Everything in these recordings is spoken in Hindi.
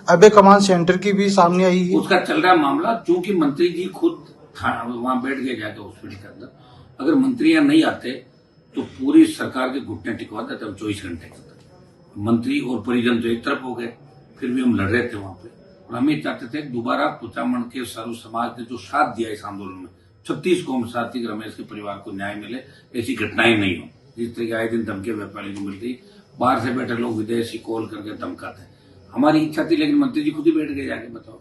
अबे कमांड सेंटर की भी सामने आई है। उसका चल रहा मामला, चूंकि मंत्री जी खुद वहां बैठ गए जाके हॉस्पिटल के अंदर। अगर मंत्री यहाँ नहीं आते तो पूरी सरकार के घुटने टिकवा देते हम 24 घंटे के अंदर। मंत्री और परिजन तो एक तरफ हो गए, फिर भी हम लड़ रहे थे वहां पे। और हम ये चाहते थे दोबारा कुचामन के सर्व समाज ने जो साथ दिया इस आंदोलन में, 36 कौम साथी कि रमेश के परिवार को न्याय मिले, ऐसी घटनाएं नहीं हो। जिस तरह की आए दिन धमकी व्यापारी को मिलती, बाहर से बैठे लोग विदेशी कॉल करके धमकाते। हमारी इच्छा थी, लेकिन मंत्री जी खुद ही बैठ गए जाके। बताओ,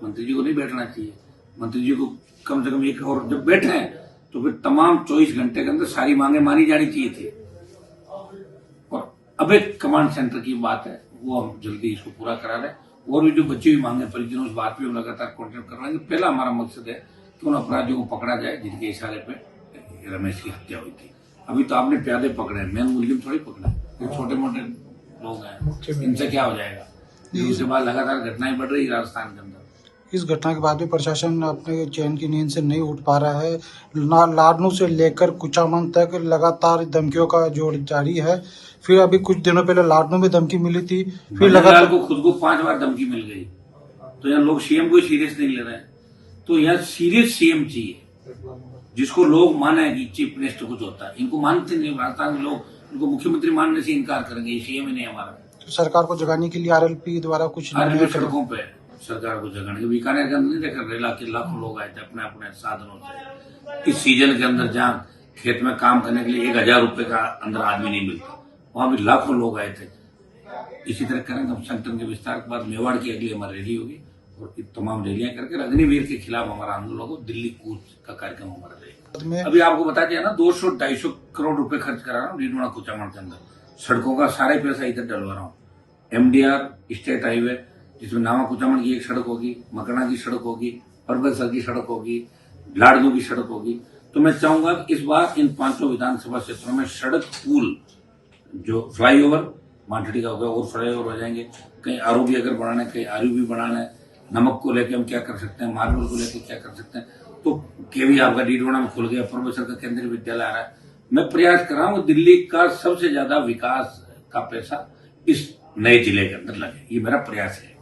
मंत्री जी को नहीं बैठना चाहिए। मंत्री जी को कम से कम एक और जब बैठे हैं तो फिर तमाम 24 घंटे के अंदर सारी मांगे मानी जानी चाहिए थी। और अब एक कमांड सेंटर की बात है, वो हम जल्दी इसको पूरा करा रहे। और भी जो बची हुई मांगे परिजनों, उस बात पे हम लगातार कॉन्टेक्ट कर रहे हैं। पहला हमारा मकसद है कि उन अपराधियों को पकड़ा जाए जिनके इशारे पे रमेश की हत्या हुई थी। अभी तो आपने प्यादे पकड़े, मेन मुलजिम थोड़ी पकड़े, ये छोटे मोटे लोग हैं, इनसे क्या हो जाएगा। उसके बाद लगातार घटनाएं बढ़ रही राजस्थान के अंदर। इस घटना के बाद भी प्रशासन अपने चैन की नींद से नहीं उठ पा रहा है। लाडनू से लेकर कुचामन तक लगातार धमकियों का जोर जारी है। फिर अभी कुछ दिनों पहले लाडनू में धमकी मिली थी, फिर लगातार को खुद को 5 बार धमकी मिल गई। तो यहाँ लोग सीएम को सीरियस नहीं ले रहे हैं। तो यहाँ सीरियस सीएम चाहिए, जिसको लोग माने कि चीफ मिनिस्टर कुछ होता है। इनको मानते नहीं राजस्थान के लोग, इनको मुख्यमंत्री मानने से इनकार करेंगे, ये सीएम ही नहीं हमारा। तो सरकार को जगाने के लिए आरएलपी द्वारा कुछ सड़कों पे सरकार को जगाने के। बीकानेर के अंदर नहीं देखा, रेला के लाखों लोग आए थे अपने अपने साधनों से। इस सीजन के अंदर जहाँ खेत में काम करने के लिए 1000 रुपए का अंदर आदमी नहीं मिलता, वहां भी लाखों लोग आए थे। इसी तरह करेंगे हम। संगठन के विस्तार के बाद मेवाड़ की अगली हमारी रैली होगी और तमाम रैलियां करके अग्निवीर के खिलाफ हमारा आंदोलन होगा। दिल्ली कूच का कार्यक्रम हमारा रहेगा। अभी आपको बता दिया ना, 200-250 करोड़ रुपए खर्च करा रहा हूँ डीडवाना कुचामन के अंदर। सड़कों का सारे पैसा इधर डलवा रहा हूँ। एमडीआर स्टेट हाईवे, जिसमें नावा कुचामन की एक सड़क होगी, मकड़ा की सड़क होगी, परबतसर की सड़क होगी, लाडनू की सड़क होगी। तो मैं चाहूंगा कि इस बार इन 5 विधानसभा क्षेत्रों में सड़क पुल, जो फ्लाईओवर मांटड़ी का होगा और फ्लाईओवर हो जाएंगे। कहीं आरओबी अगर बनाना है, कहीं आरयूबी बनाना है, नमक को लेकर हम क्या कर सकते हैं, मार्बल को लेकर क्या कर सकते हैं। तो केवी आपका डीडवाना में खुल गया, परबतसर का केंद्रीय विद्यालय आ रहा है। मैं प्रयास कर रहा हूँ दिल्ली का सबसे ज्यादा विकास का पैसा इस नए जिले के अंदर लगे, ये मेरा प्रयास है।